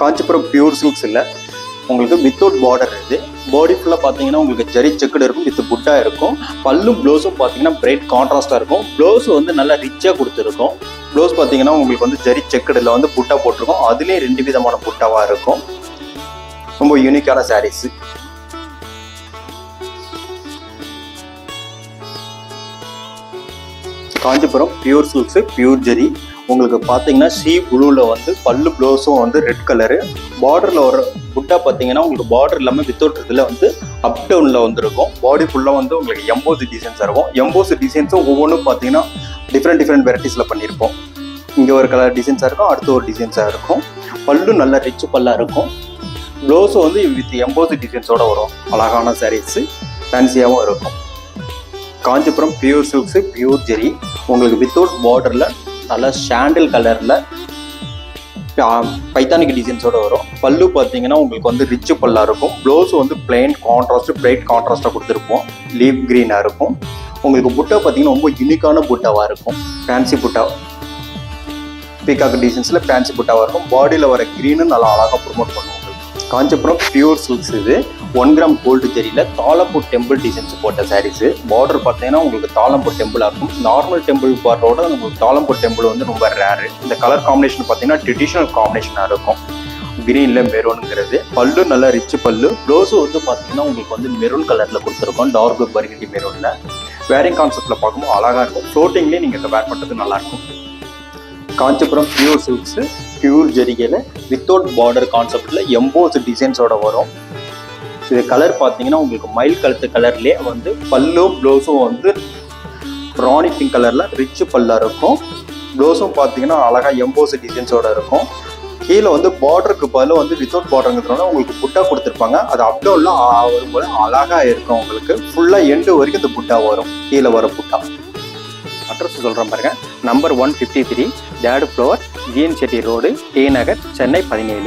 Kanchipuram pure silks இல்லை, உங்களுக்கு without border இது. பாடி ஃபுல்லாக பார்த்தீங்கன்னா உங்களுக்கு ஜரி செக்குடு இருக்கும், வித் புட்டா இருக்கும். பல்லும் ப்ளவுஸும் பார்த்தீங்கன்னா பிரைட் கான்ட்ராஸ்டாக இருக்கும். ப்ளவுஸ் வந்து நல்லா ரிச்சாக கொடுத்துருக்கும். ப்ளவுஸ் பார்த்தீங்கன்னா உங்களுக்கு வந்து ஜரி செக்குடில் வந்து புட்டா போட்டிருக்கும். அதுலேயே 2 விதமான புட்டாவாக இருக்கும். ரொம்ப யூனிக்கான sarees. Kanchipuram pure silks, pure zari. உங்களுக்கு பார்த்தீங்கன்னா சி ப்ளூவில் வந்து பல்லு ப்ளவுஸும் வந்து ரெட் கலரு. பார்டரில் வர புட்டா பார்த்தீங்கன்னா உங்களுக்கு பார்டர் இல்லாமல் வித்தவுட் இதில் வந்து அப் டவுனில் வந்துருக்கும். பாடி ஃபுல்லாக வந்து உங்களுக்கு எம்போஸ் டிசைன்ஸாக இருக்கும். எம்போஸ் டிசைன்ஸும் ஒவ்வொன்றும் பார்த்தீங்கன்னா டிஃப்ரெண்ட் வெரைட்டிஸில் பண்ணியிருப்போம். இங்கே ஒரு கலர் டிசைன்ஸாக இருக்கும், அடுத்து ஒரு டிசைன்ஸாக இருக்கும். பல்லு நல்ல ரிச் பல்லாக இருக்கும். ப்ளவுஸும் வந்து வித் எம்போஸ் டிசைன்ஸோடு வரும். அழகான சாரீஸு, ஃபேன்சியாகவும் இருக்கும். Kanchipuram pure silks, pure zari. உங்களுக்கு வித்தவுட் பார்டரில் நல்லா சாண்டில் கலரில் பைத்தானிக் டிசைன்ஸோடு வரும். பல்லு பார்த்தீங்கன்னா உங்களுக்கு வந்து ரிச்சு பல்லாக இருக்கும். ப்ளவுஸ் வந்து பிளைன் கான்ட்ராஸ்ட், பிரைட் கான்ட்ராஸ்ட்டாக கொடுத்துருப்போம். லீவ் க்ரீனாக இருக்கும். உங்களுக்கு புட்டா பார்த்தீங்கன்னா ரொம்ப யூனிக்கான புட்டாவாக இருக்கும். ஃபேன்சி புட்டா, பீகாக் டிசைன்ஸில் ஃபேன்சி புட்டாவாக இருக்கும். பாடியில் வர க்ரீனு நல்லா அழகாக ப்ரொமோட் பண்ணுவோம். காஞ்சிபுரம் பியூர் சில்க்ஸ் இது. 1 கிராம் கோல்டு ஜெரியில் தாளம்பூர் டெம்பிள் டிசைன்ஸ் போட்ட சாரீஸு. பார்டர் பார்த்தீங்கன்னா உங்களுக்கு தாளம்பூர் டெம்பிளாக இருக்கும். நார்மல் டெம்பிள் பார்டரோட உங்களுக்கு தாளம்பூர் டெம்பிள் வந்து ரொம்ப ரேரு. இந்த கலர் காம்பினேஷன் பார்த்தீங்கன்னா ட்ரெடிஷ்னல் காம்பினேஷனாக இருக்கும். கிரீனில் மெரூனுங்கிறது. பல்லு நல்லா ரிச்சு பல்லு. ப்ளவுஸு வந்து பார்த்தீங்கன்னா உங்களுக்கு வந்து மெரூன் கலரில் கொடுத்துருக்கோம். Dark burgundy மெரூனில். வேரிங் கான்செப்டில் பார்க்கும்போது அழகாக இருக்கும். ஃப்ளோட்டிங்லேயே நீங்கள் இதை வேர் பண்ணுறது நல்லாயிருக்கும். காஞ்சிபுரம் பியூர் சில்க்ஸு, பியூர் ஜெரிகையில் வித்தவுட் பார்டர் கான்செப்டில் எம்போஸ் டிசைன்ஸோட வரும். இது கலர் பார்த்தீங்கன்னா உங்களுக்கு மயில் கழுத்து கலர்லேயே வந்து பல்லும் ப்ளவுஸும் வந்து ராணி பிங்க் கலரில் ரிச்சு பல்லாக இருக்கும். ப்ளவுஸும் பார்த்தீங்கன்னா அழகாக எம்போஸ் டிசைன்ஸோட இருக்கும். கீழே வந்து பார்டருக்கு பதில் வந்து வித்தவுட் பார்டருங்கிறதுனால உங்களுக்கு புட்டா கொடுத்துருப்பாங்க. அது அப்டவுன்லாம் வரும்போது அழகாக இருக்கும். உங்களுக்கு ஃபுல்லாக எண்டு வரைக்கும் இந்த புட்டா வரும். கீழே வர புட்டா. அட்ரஸ் சொல்கிறேன் பாருங்க. Number 153 third floor, GN Chetty road, T Nagar, Chennai 17.